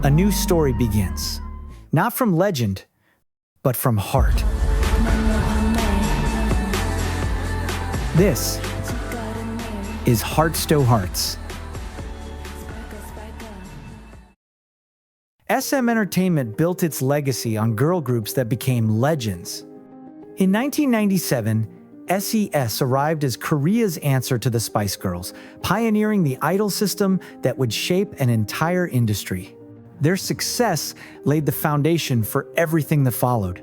a new story begins. Not from legend, but from heart. This is HEARTS2HEARTS. SM Entertainment built its legacy on girl groups that became legends. In 1997, S.E.S arrived as Korea's answer to the Spice Girls, pioneering the idol system that would shape an entire industry. Their success laid the foundation for everything that followed.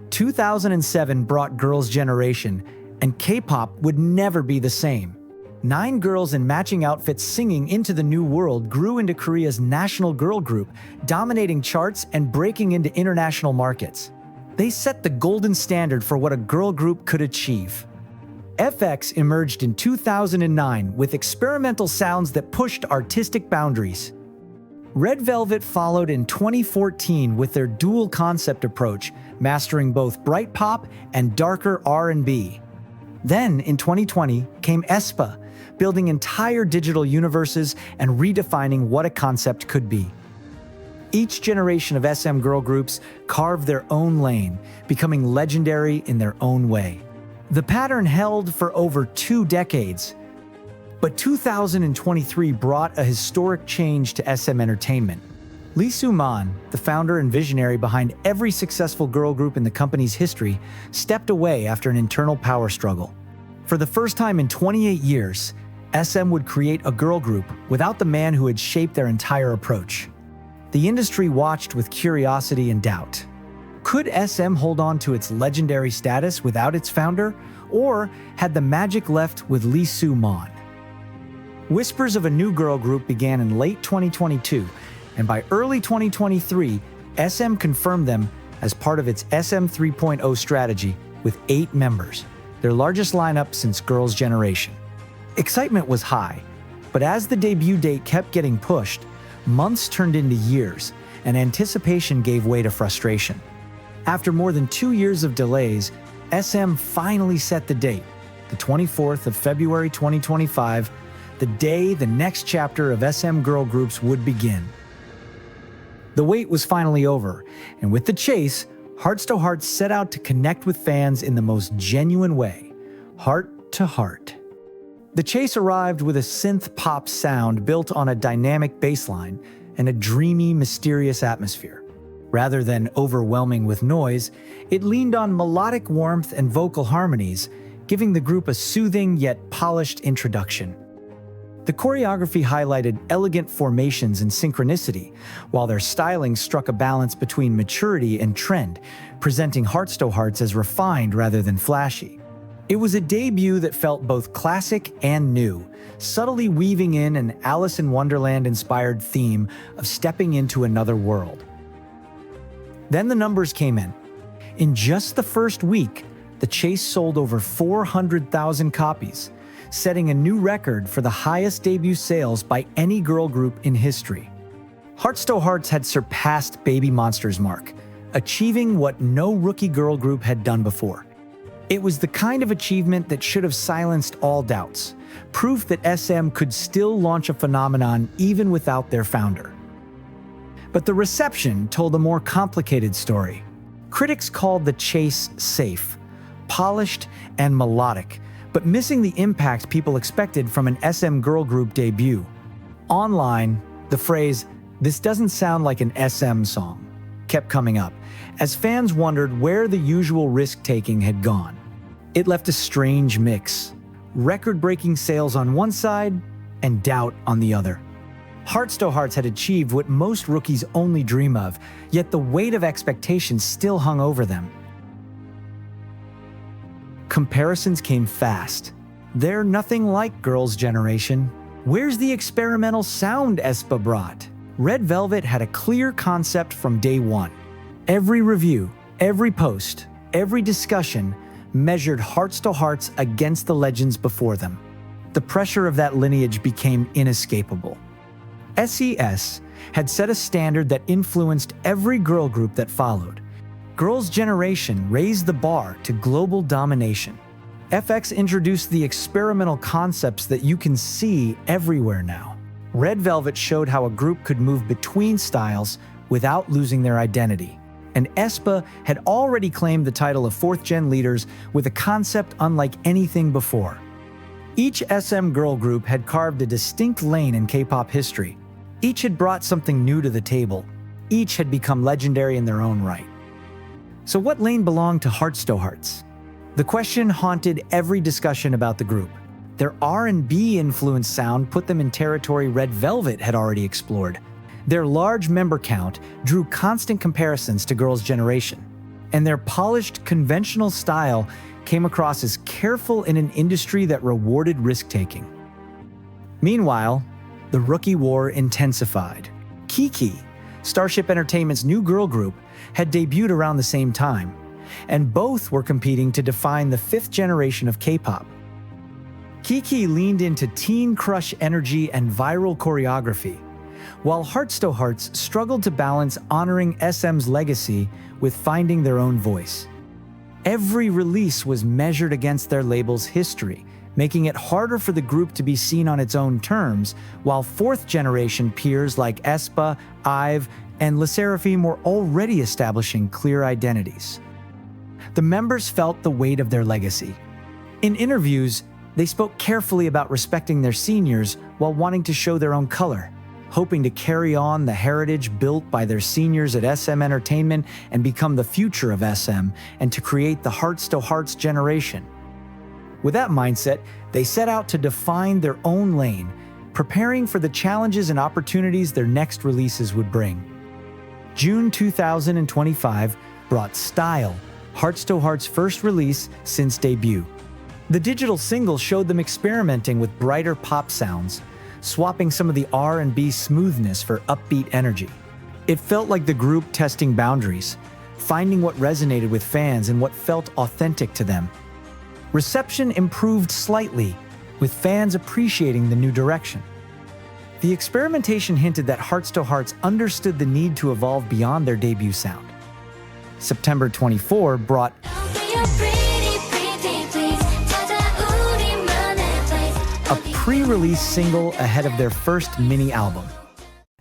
2007 brought Girls' Generation, and K-pop would never be the same. 9 girls in matching outfits singing Into the New World grew into Korea's national girl group, dominating charts and breaking into international markets. They set the golden standard for what a girl group could achieve. FX emerged in 2009 with experimental sounds that pushed artistic boundaries. Red Velvet followed in 2014 with their dual concept approach, mastering both bright pop and darker R&B. Then, in 2020, came aespa, building entire digital universes and redefining what a concept could be. Each generation of SM girl groups carved their own lane, becoming legendary in their own way. The pattern held for over 2 decades. But 2023 brought a historic change to SM Entertainment. Lee Soo-man, the founder and visionary behind every successful girl group in the company's history, stepped away after an internal power struggle. For the first time in 28 years, SM would create a girl group without the man who had shaped their entire approach. The industry watched with curiosity and doubt. Could SM hold on to its legendary status without its founder, or had the magic left with Lee Soo-man? Whispers of a new girl group began in late 2022, and by early 2023, SM confirmed them as part of its SM 3.0 strategy with 8 members, their largest lineup since Girls' Generation. Excitement was high, but as the debut date kept getting pushed, months turned into years, and anticipation gave way to frustration. After more than 2 years of delays, SM finally set the date, the 24th of February 2025, the day the next chapter of SM girl groups would begin. The wait was finally over, and with the chase, HEARTS2HEARTS set out to connect with fans in the most genuine way, heart to heart. The chase arrived with a synth pop sound built on a dynamic bass line and a dreamy, mysterious atmosphere. Rather than overwhelming with noise, it leaned on melodic warmth and vocal harmonies, giving the group a soothing yet polished introduction. The choreography highlighted elegant formations and synchronicity, while their styling struck a balance between maturity and trend, presenting HEARTS2HEARTS as refined rather than flashy. It was a debut that felt both classic and new, subtly weaving in an Alice in Wonderland-inspired theme of stepping into another world. Then the numbers came in. In just the first week, the chase sold over 400,000 copies, setting a new record for the highest debut sales by any girl group in history. HEARTS2HEARTS had surpassed Baby Monster's mark, achieving what no rookie girl group had done before. It was the kind of achievement that should have silenced all doubts, proof that SM could still launch a phenomenon even without their founder. But the reception told a more complicated story. Critics called the chase safe, polished, and melodic, but missing the impact people expected from an SM girl group debut. Online, the phrase, "This doesn't sound like an SM song," kept coming up, as fans wondered where the usual risk-taking had gone. It left a strange mix, record-breaking sales on one side and doubt on the other. HEARTS2HEARTS had achieved what most rookies only dream of, yet the weight of expectations still hung over them. Comparisons came fast. They're nothing like Girls' Generation. Where's the experimental sound aespa brought? Red Velvet had a clear concept from day one. Every review, every post, every discussion measured HEARTS2HEARTS against the legends before them. The pressure of that lineage became inescapable. S.E.S had set a standard that influenced every girl group that followed. Girls' Generation raised the bar to global domination. FX introduced the experimental concepts that you can see everywhere now. Red Velvet showed how a group could move between styles without losing their identity. And aespa had already claimed the title of fourth-gen leaders with a concept unlike anything before. Each SM girl group had carved a distinct lane in K-pop history. Each had brought something new to the table. Each had become legendary in their own right. So what lane belonged to HEARTS2HEARTS? The question haunted every discussion about the group. Their R&B influenced sound put them in territory Red Velvet had already explored. Their large member count drew constant comparisons to Girls' Generation, and their polished, conventional style came across as careful in an industry that rewarded risk-taking. Meanwhile, the rookie war intensified. Kiki, Starship Entertainment's new girl group, had debuted around the same time, and both were competing to define the fifth generation of K-pop. Kiki leaned into teen crush energy and viral choreography, while HEARTS2HEARTS struggled to balance honoring SM's legacy with finding their own voice. Every release was measured against their label's history, making it harder for the group to be seen on its own terms, while fourth-generation peers like aespa, NOITE, and LE SSERAFIM were already establishing clear identities. The members felt the weight of their legacy. In interviews, they spoke carefully about respecting their seniors while wanting to show their own color, hoping to carry on the heritage built by their seniors at SM Entertainment and become the future of SM, and to create the HEARTS2HEARTS generation. With that mindset, they set out to define their own lane, preparing for the challenges and opportunities their next releases would bring. June 2025 brought Style, HEARTS2HEARTS' first release since debut. The digital single showed them experimenting with brighter pop sounds, swapping some of the R&B smoothness for upbeat energy. It felt like the group testing boundaries, finding what resonated with fans and what felt authentic to them. Reception improved slightly, with fans appreciating the new direction. The experimentation hinted that HEARTS2HEARTS understood the need to evolve beyond their debut sound. September 24 brought a pre-release single ahead of their first mini-album.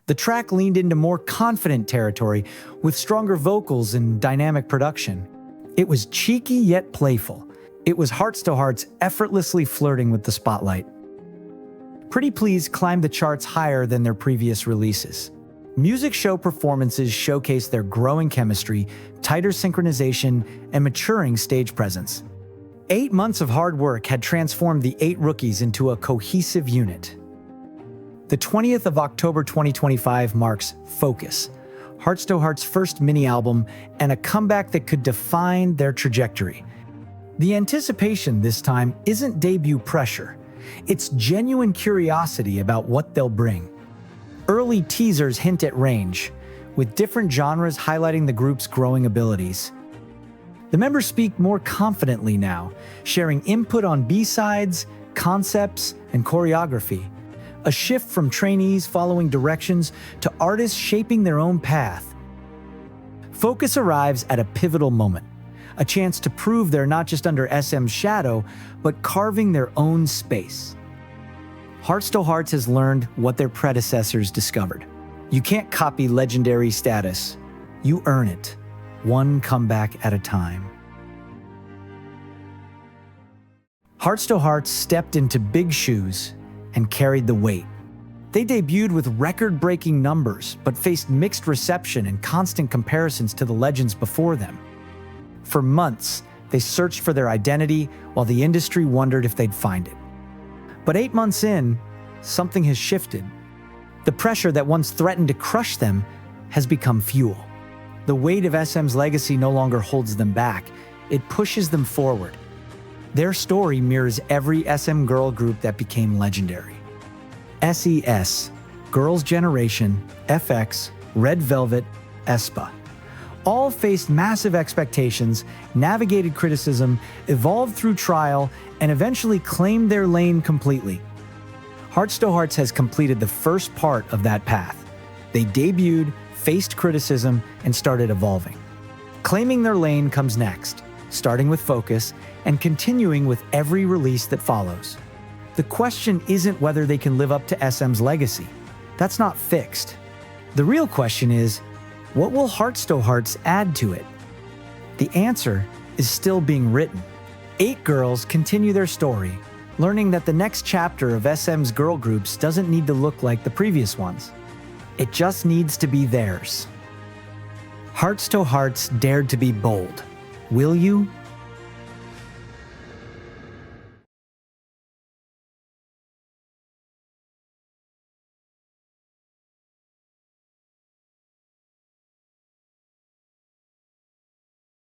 The track leaned into more confident territory with stronger vocals and dynamic production. It was cheeky yet playful. It was HEARTS2HEARTS effortlessly flirting with the spotlight. Pretty Please climbed the charts higher than their previous releases. Music show performances showcased their growing chemistry, tighter synchronization, and maturing stage presence. 8 months of hard work had transformed the 8 rookies into a cohesive unit. The 20th of October 2025 marks Focus, HEARTS2HEARTS' first mini-album, and a comeback that could define their trajectory. The anticipation this time isn't debut pressure. It's genuine curiosity about what they'll bring. Early teasers hint at range, with different genres highlighting the group's growing abilities. The members speak more confidently now, sharing input on B-sides, concepts, and choreography. A shift from trainees following directions to artists shaping their own path. Focus arrives at a pivotal moment, a chance to prove they're not just under SM's shadow, but carving their own space. HEARTS2HEARTS has learned what their predecessors discovered. You can't copy legendary status. You earn it, one comeback at a time. HEARTS2HEARTS stepped into big shoes and carried the weight. They debuted with record-breaking numbers, but faced mixed reception and constant comparisons to the legends before them. For months, they searched for their identity while the industry wondered if they'd find it. But 8 months in, something has shifted. The pressure that once threatened to crush them has become fuel. The weight of SM's legacy no longer holds them back. It pushes them forward. Their story mirrors every SM girl group that became legendary. S.E.S, Girls' Generation, FX, Red Velvet, aespa. All faced massive expectations, navigated criticism, evolved through trial, and eventually claimed their lane completely. HEARTS2HEARTS has completed the first part of that path. They debuted, faced criticism, and started evolving. Claiming their lane comes next, starting with Focus and continuing with every release that follows. The question isn't whether they can live up to SM's legacy. That's not fixed. The real question is, what will HEARTS2HEARTS add to it? The answer is still being written. 8 girls continue their story, learning that the next chapter of SM's girl groups doesn't need to look like the previous ones. It just needs to be theirs. HEARTS2HEARTS dared to be bold. Will you?